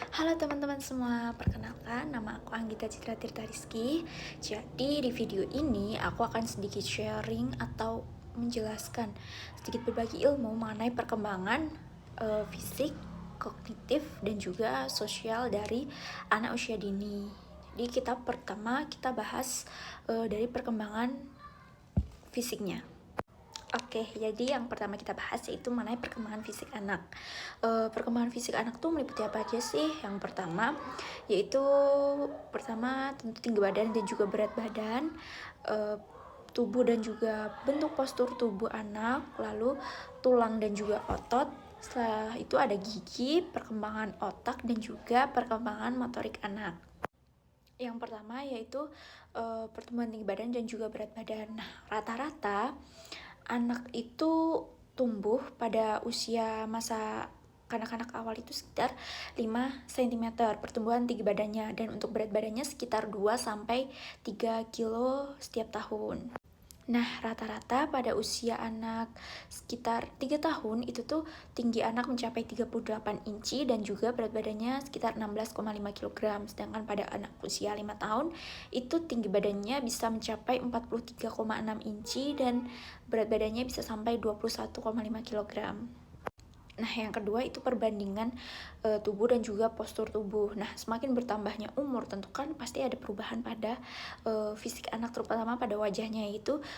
Halo teman-teman semua, perkenalkan nama aku Anggita Citra Tirta Rizky. Jadi di video ini aku akan sedikit sharing atau menjelaskan sedikit berbagi ilmu mengenai perkembangan fisik, kognitif dan juga sosial dari anak usia dini. Jadi kita bahas dari perkembangan fisiknya. Oke, jadi yang pertama kita bahas yaitu mengenai perkembangan fisik anak. Perkembangan fisik anak tuh meliputi apa aja sih? Yang pertama yaitu tentu tinggi badan dan juga berat badan, tubuh dan juga bentuk postur tubuh anak, lalu tulang dan juga otot. Setelah itu ada gigi, perkembangan otak dan juga perkembangan motorik anak. Yang pertama yaitu pertumbuhan tinggi badan dan juga berat badan. Nah, rata-rata anak itu tumbuh pada usia masa kanak-kanak awal itu sekitar 5 cm pertumbuhan tinggi badannya, dan untuk berat badannya sekitar 2-3 kilo setiap tahun. Nah, rata-rata pada usia anak sekitar 3 tahun itu tuh tinggi anak mencapai 38 inci dan juga berat badannya sekitar 16,5 kg. Sedangkan pada anak usia 5 tahun itu tinggi badannya bisa mencapai 43,6 inci dan berat badannya bisa sampai 21,5 kg. Nah, yang kedua itu perbandingan tubuh dan juga postur tubuh. Nah, semakin bertambahnya umur tentu kan pasti ada perubahan pada fisik anak, terutama pada wajahnya.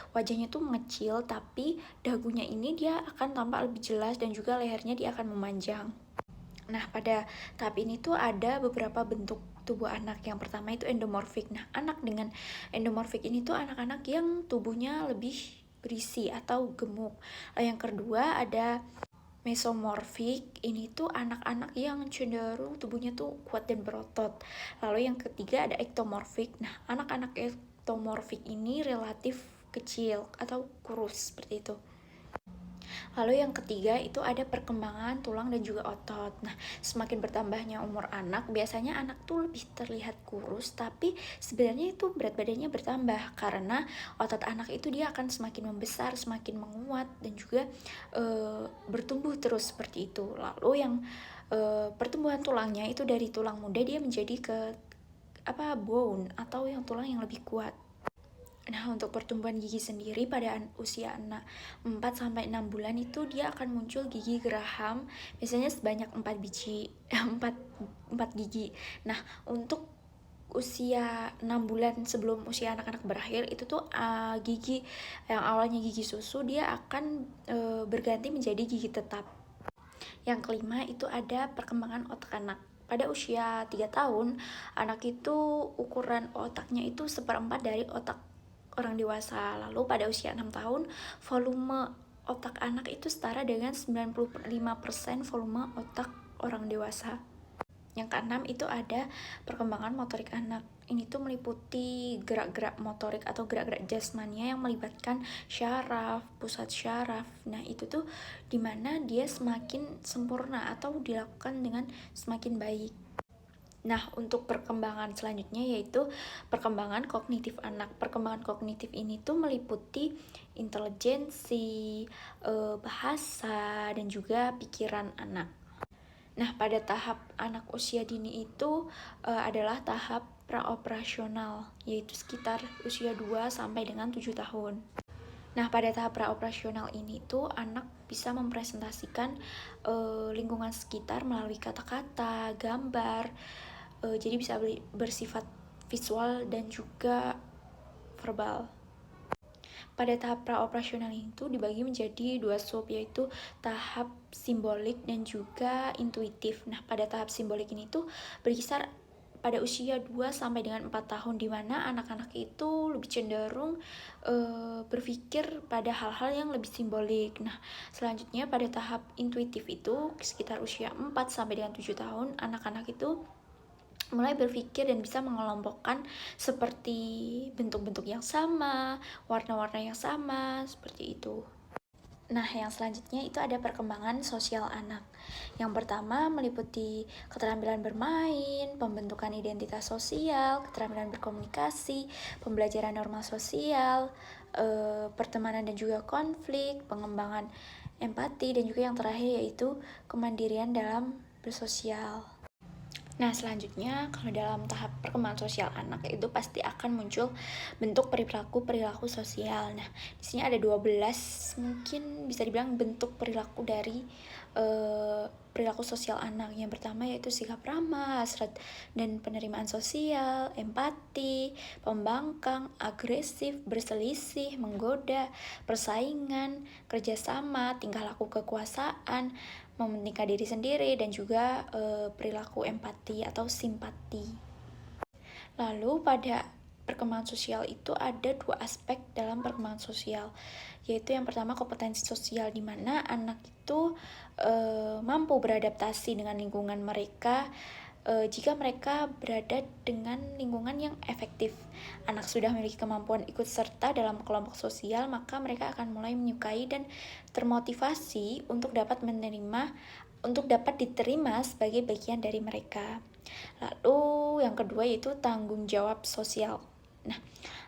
Wajahnya tuh mengecil, tapi dagunya ini dia akan tampak lebih jelas dan juga lehernya dia akan memanjang. Nah, pada tahap ini tuh ada beberapa bentuk tubuh anak. Yang pertama itu endomorfik. Nah, anak dengan endomorfik ini tuh anak-anak yang tubuhnya lebih berisi atau gemuk. Yang kedua ada mesomorfik, ini tuh anak-anak yang cenderung tubuhnya tuh kuat dan berotot. Lalu yang ketiga ada ektomorfik. Nah, anak-anak ektomorfik ini relatif kecil atau kurus seperti itu. Lalu yang ketiga itu ada perkembangan tulang dan juga otot. Nah, semakin bertambahnya umur anak, biasanya anak tuh lebih terlihat kurus, tapi sebenarnya itu berat badannya bertambah karena otot anak itu dia akan semakin membesar, semakin menguat dan juga bertumbuh terus seperti itu. Lalu yang pertumbuhan tulangnya itu dari tulang muda dia menjadi ke bone atau yang tulang yang lebih kuat. Nah, untuk pertumbuhan gigi sendiri pada usia anak 4-6 bulan itu dia akan muncul gigi geraham, biasanya sebanyak 4 biji, 4 gigi. Nah, untuk usia 6 bulan sebelum usia anak-anak berakhir itu tuh gigi yang awalnya gigi susu dia akan berganti menjadi gigi tetap. Yang kelima itu ada perkembangan otak anak. Pada usia 3 tahun, anak itu ukuran otaknya itu 1/4 dari otak orang dewasa. Lalu pada usia 6 tahun, volume otak anak itu setara dengan 95% volume otak orang dewasa. Yang keenam itu ada perkembangan motorik anak. Ini tuh meliputi gerak-gerak motorik atau gerak-gerak jasmania yang melibatkan syaraf, pusat syaraf. Nah, itu tuh dimana dia semakin sempurna atau dilakukan dengan semakin baik. Nah, untuk perkembangan selanjutnya yaitu perkembangan kognitif anak. Perkembangan kognitif ini tuh meliputi intelijensi, bahasa, dan juga pikiran anak. Nah, pada tahap anak usia dini itu adalah tahap praoperasional, yaitu sekitar usia 2 sampai dengan 7 tahun. Nah, pada tahap praoperasional ini tuh anak bisa mempresentasikan lingkungan sekitar melalui kata-kata, gambar, jadi bisa bersifat visual dan juga verbal. Pada tahap praoperasional itu dibagi menjadi 2 sub, yaitu tahap simbolik dan juga intuitif. Nah, pada tahap simbolik ini tuh berkisar pada usia 2 sampai dengan 4 tahun, di mana anak-anak itu lebih cenderung berpikir pada hal-hal yang lebih simbolik. Nah, selanjutnya pada tahap intuitif itu sekitar usia 4 sampai dengan 7 tahun, anak-anak itu mulai berpikir dan bisa mengelompokkan seperti bentuk-bentuk yang sama, warna-warna yang sama, seperti itu. Nah, yang selanjutnya itu ada perkembangan sosial anak. Yang pertama meliputi keterampilan bermain, pembentukan identitas sosial, keterampilan berkomunikasi, pembelajaran norma sosial, pertemanan dan juga konflik, pengembangan empati, dan juga yang terakhir yaitu kemandirian dalam bersosial. Nah, selanjutnya kalau dalam tahap perkembangan sosial anak itu pasti akan muncul bentuk perilaku sosial. Nah, di sini ada 12 mungkin bisa dibilang bentuk perilaku dari perilaku sosial anak. Yang pertama yaitu sikap ramah, hasrat dan penerimaan sosial, empati, pembangkang, agresif, berselisih, menggoda, persaingan, kerjasama, tingkah laku kekuasaan, mementingkan diri sendiri, dan juga perilaku empati atau simpati. Lalu pada perkembangan sosial itu ada dua aspek dalam perkembangan sosial, yaitu yang pertama kompetensi sosial, di mana anak itu mampu beradaptasi dengan lingkungan mereka. Jika mereka berada dengan lingkungan yang efektif, anak sudah memiliki kemampuan ikut serta dalam kelompok sosial, maka mereka akan mulai menyukai dan termotivasi untuk dapat diterima sebagai bagian dari mereka. Lalu yang kedua yaitu tanggung jawab sosial. Nah,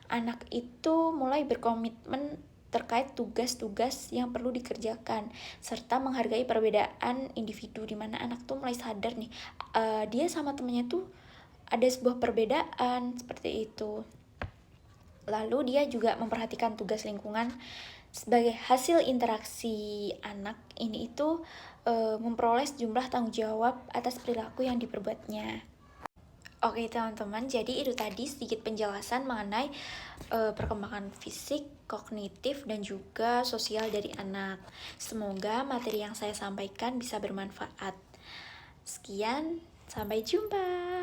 anak itu mulai berkomitmen terkait tugas-tugas yang perlu dikerjakan serta menghargai perbedaan individu, di mana anak tuh mulai sadar nih, dia sama temennya tuh ada sebuah perbedaan seperti itu. Lalu dia juga memperhatikan tugas lingkungan. Sebagai hasil interaksi anak ini itu memperoleh jumlah tanggung jawab atas perilaku yang diperbuatnya. Oke teman-teman, jadi itu tadi sedikit penjelasan mengenai perkembangan fisik, kognitif, dan juga sosial dari anak. Semoga materi yang saya sampaikan bisa bermanfaat. Sekian, sampai jumpa.